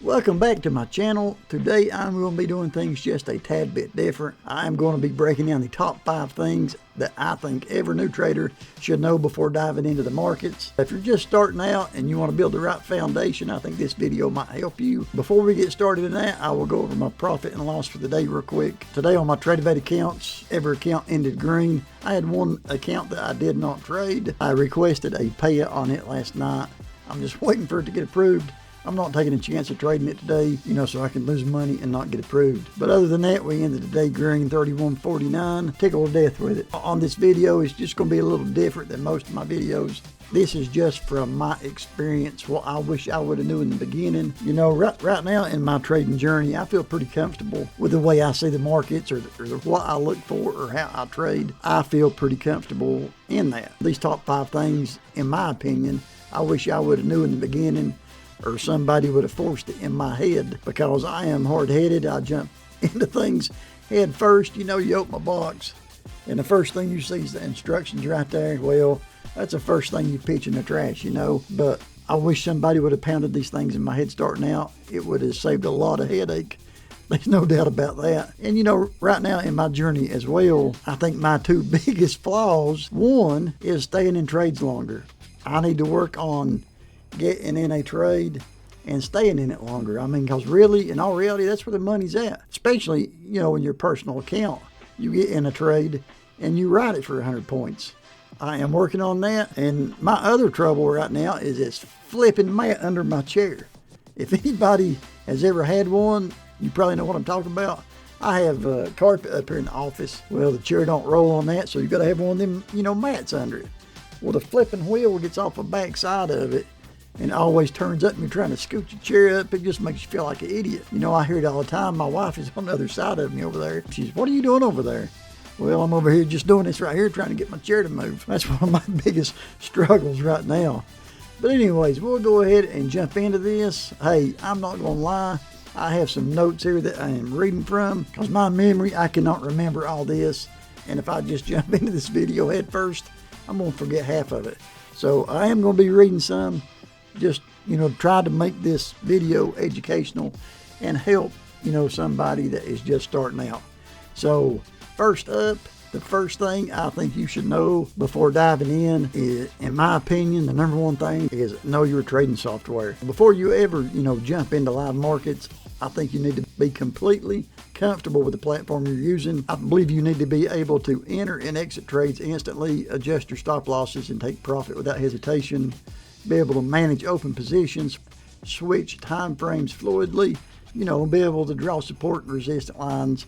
Welcome back to my channel. Today I'm going to be doing things just a tad bit different. I'm going to be breaking down the top 5 things that I think every new trader should know before diving into the markets. If you're just starting out and you want to build the right foundation, I think this video might help you. Before we get started in that, I will go over my profit and loss for the day real quick. Today on my TradingView accounts, every account ended green. I had one account that I did not trade. I requested a payout on it last night. I'm just waiting for it to get approved. I'm not taking a chance of trading it today, so I can lose money and not get approved. But other than that, we ended the day green, 31.49. Tickled to death with it. On this video, it's just going to be a little different than most of my videos. This is just from my experience, what I wish I would have knew in the beginning. Right now in my trading journey, I feel pretty comfortable with the way I see the markets or what I look for or how I trade. I feel pretty comfortable in that. These top 5 things, in my opinion, I wish I would have knew in the beginning, or somebody would have forced it in my head, because I am hard-headed. I jump into things head first. You open a box and the first thing you see is the instructions right there. Well, that's the first thing you pitch in the trash, but I wish somebody would have pounded these things in my head starting out. It would have saved a lot of headache. There's no doubt about that. And right now in my journey as well, I think my 2 biggest flaws, one is staying in trades longer. I need to work on getting in a trade and staying in it longer. Because really, in all reality, that's where the money's at. Especially, in your personal account. You get in a trade and you ride it for 100 points. I am working on that. And my other trouble right now is this flipping mat under my chair. If anybody has ever had one, you probably know what I'm talking about. I have carpet up here in the office. Well, the chair don't roll on that, so you got to have one of them, mats under it. Well, the flipping wheel gets off the back side of it and it always turns up and you're trying to scoot your chair up. It just makes you feel like an idiot. I hear it all the time. My wife is on the other side of me over there. She's, "What are you doing over there?" Well, I'm over here just doing this right here, trying to get my chair to move. That's one of my biggest struggles right now. But anyways, we'll go ahead and jump into this. Hey, I'm not going to lie. I have some notes here that I am reading from, because my memory, I cannot remember all this. And if I just jump into this video head first, I'm going to forget half of it. So I am going to be reading some, just, try to make this video educational and help, somebody that is just starting out. So first up, the first thing I think you should know before diving in is, in my opinion, the number one thing is know your trading software. Before you ever, jump into live markets, I think you need to be completely comfortable with the platform you're using. I believe you need to be able to enter and exit trades instantly, adjust your stop losses and take profit without hesitation, be able to manage open positions, switch time frames fluidly, be able to draw support and resistance lines,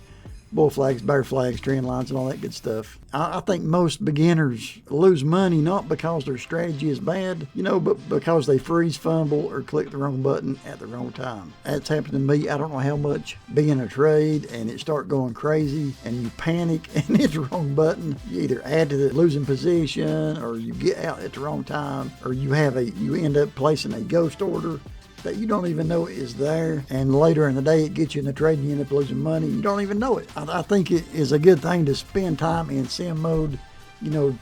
bull flags, bear flags, trend lines, and all that good stuff. I think most beginners lose money not because their strategy is bad, but because they freeze, fumble, or click the wrong button at the wrong time. That's happened to me. I don't know how much. Be in a trade and it start going crazy and you panic and hit the wrong button. You either add to the losing position, or you get out at the wrong time, or you end up placing a ghost order that you don't even know is there, and later in the day it gets you in the trade and you end up losing money. You don't even know it. I think it is a good thing to spend time in sim mode,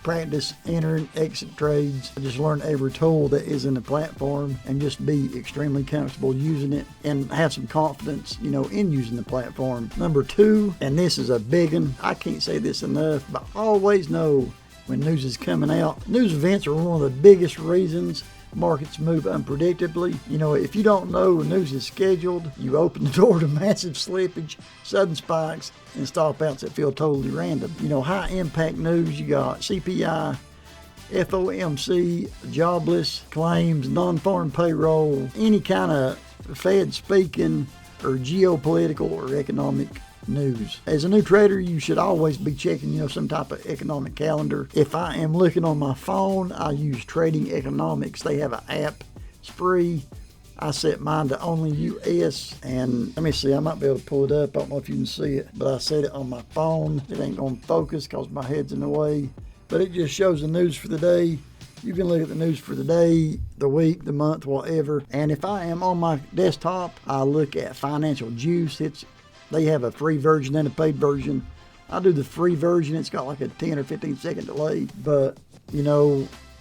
practice entering, exit trades. Just learn every tool that is in the platform and just be extremely comfortable using it and have some confidence, in using the platform. Number 2, and this is a big one, I can't say this enough, but always know when news is coming out. News events are one of the biggest reasons markets move unpredictably. If you don't know when news is scheduled, you open the door to massive slippage, sudden spikes, and stop outs that feel totally random. High impact news, you got CPI, FOMC, jobless claims, non-farm payroll, any kind of Fed speaking or geopolitical or economic news. As a new trader, you should always be checking, some type of economic calendar. If I am looking on my phone, I use Trading Economics. They have an app. It's free. I set mine to only US, and let me see, I might be able to pull it up. I don't know if you can see it, but I set it on my phone. It ain't gonna focus because my head's in the way, but it just shows the news for the day. You can look at the news for the day, the week, the month, whatever. And if I am on my desktop, I look at Financial Juice. They have a free version and a paid version. I do the free version. It's got like a 10 or 15 second delay. But,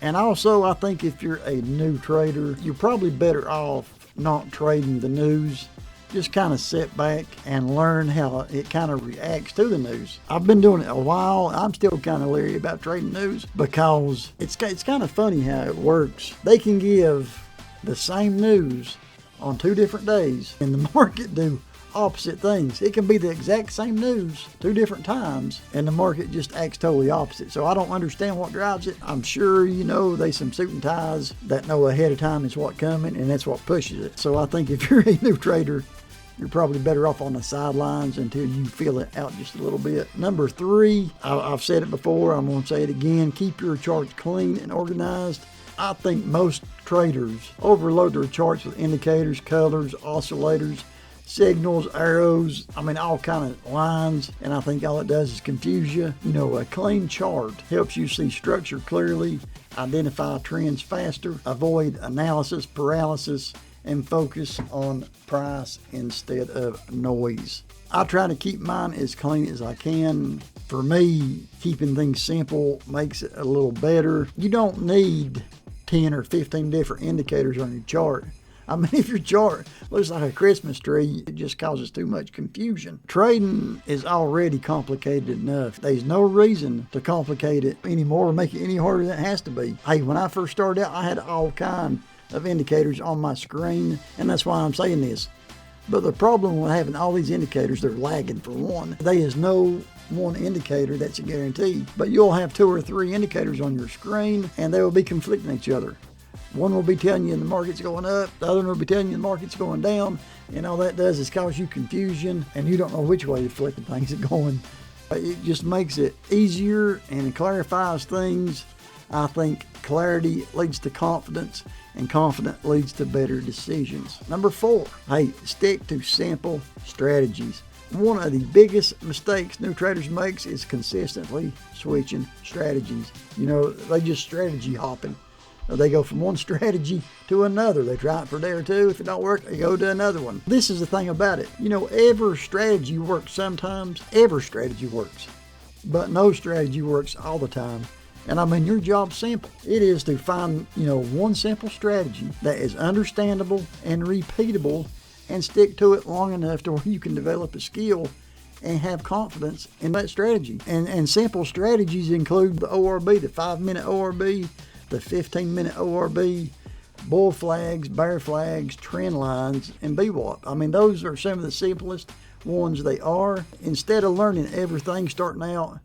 and also I think if you're a new trader, you're probably better off not trading the news. Just kind of sit back and learn how it kind of reacts to the news. I've been doing it a while. I'm still kind of leery about trading news because it's kind of funny how it works. They can give the same news on 2 different days and the market do opposite things. It can be the exact same news 2 different times and the market just acts totally opposite. So I don't understand what drives it. I'm sure they some suit and ties that know ahead of time is what's coming, and that's what pushes it. So I think if you're a new trader, you're probably better off on the sidelines until you feel it out just a little bit. Number 3, I've said it before, I'm going to say it again, keep your charts clean and organized. I think most traders overload their charts with indicators, colors, oscillators, signals, arrows, all kind of lines, and I think all it does is confuse you. A clean chart helps you see structure clearly, identify trends faster, avoid analysis paralysis, and focus on price instead of noise. I try to keep mine as clean as I can. For me, keeping things simple makes it a little better. You don't need 10 or 15 different indicators on your chart. If your chart looks like a Christmas tree, it just causes too much confusion. Trading is already complicated enough. There's no reason to complicate it anymore or make it any harder than it has to be. Hey, when I first started out, I had all kinds of indicators on my screen, and that's why I'm saying this. But the problem with having all these indicators, they're lagging for one. There is no one indicator that's a guarantee, but you'll have 2 or 3 indicators on your screen, and they will be conflicting each other. One will be telling you the market's going up, the other one will be telling you the market's going down, and all that does is cause you confusion, and you don't know which way the flipping things are going. It just makes it easier and it clarifies things. I think clarity leads to confidence, and confidence leads to better decisions. Number 4, stick to simple strategies. One of the biggest mistakes new traders makes is consistently switching strategies. They just strategy hopping. They go from one strategy to another. They try it for a day or 2. If it don't work, they go to another one. This is the thing about it. Every strategy works sometimes. Every strategy works. But no strategy works all the time. And your job's simple. It is to find, one simple strategy that is understandable and repeatable and stick to it long enough to where you can develop a skill and have confidence in that strategy. And simple strategies include the ORB, the 5-minute ORB, the 15-minute ORB, bull flags, bear flags, trend lines, and VWAP. Those are some of the simplest ones they are. Instead of learning everything starting out,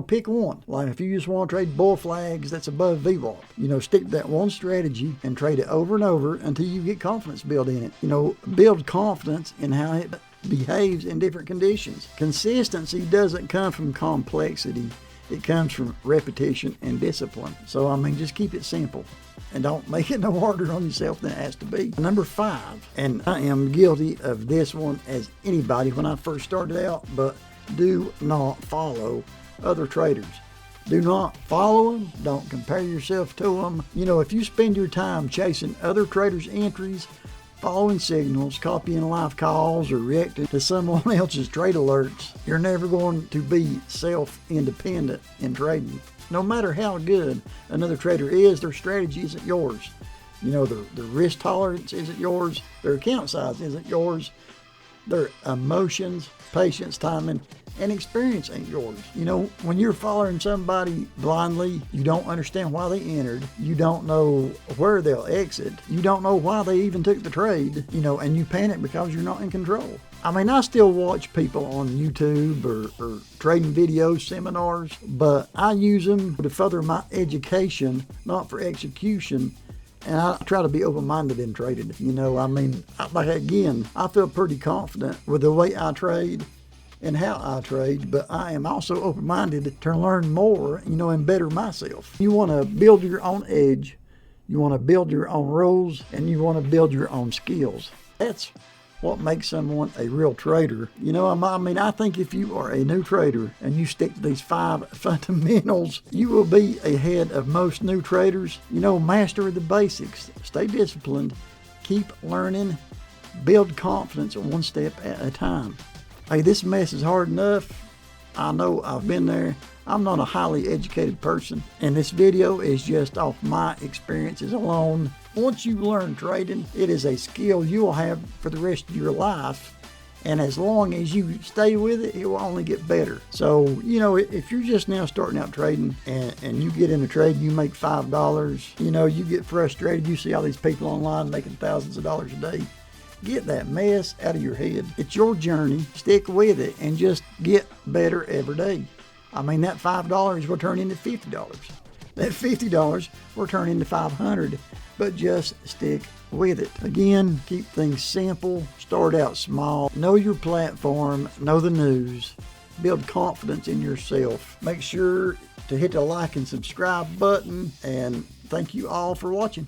pick one. Like if you just want to trade bull flags that's above VWAP, stick to that one strategy and trade it over and over until you get confidence built in it. Build confidence in how it behaves in different conditions. Consistency doesn't come from complexity. It comes from repetition and discipline. So, just keep it simple and don't make it no harder on yourself than it has to be. Number 5, and I am guilty of this one as anybody when I first started out, but do not follow other traders. Do not follow them. Don't compare yourself to them. If you spend your time chasing other traders' entries, following signals, copying live calls, or reacting to someone else's trade alerts, you're never going to be self-independent in trading. No matter how good another trader is, their strategy isn't yours. Their risk tolerance isn't yours. Their account size isn't yours. Their emotions, patience, timing, and experience ain't yours. When you're following somebody blindly, you don't understand why they entered. You don't know where they'll exit. You don't know why they even took the trade, and you panic because you're not in control. I still watch people on YouTube or trading videos, seminars, but I use them to further my education, not for execution. And I try to be open-minded in trading. I feel pretty confident with the way I trade and how I trade, but I am also open-minded to learn more, and better myself. You want to build your own edge, you want to build your own rules, and you want to build your own skills. That's what makes someone a real trader. I think if you are a new trader and you stick to these 5 fundamentals, you will be ahead of most new traders. Master the basics, stay disciplined, keep learning, build confidence one step at a time. Hey, this mess is hard enough. I know, I've been there. I'm not a highly educated person, and this video is just off my experiences alone Once you learn trading, it is a skill you will have for the rest of your life. And as long as you stay with it, it will only get better. So, you know, if you're just now starting out trading and you get in a trade, you make $5, you know, you get frustrated. You see all these people online making thousands of dollars a day. Get that mess out of your head. It's your journey. Stick with it and just get better every day. I mean, that $5 will turn into $50. That $50 will turn into $500, but just stick with it. Again, keep things simple, start out small, know your platform, know the news, build confidence in yourself. Make sure to hit the like and subscribe button, and thank you all for watching.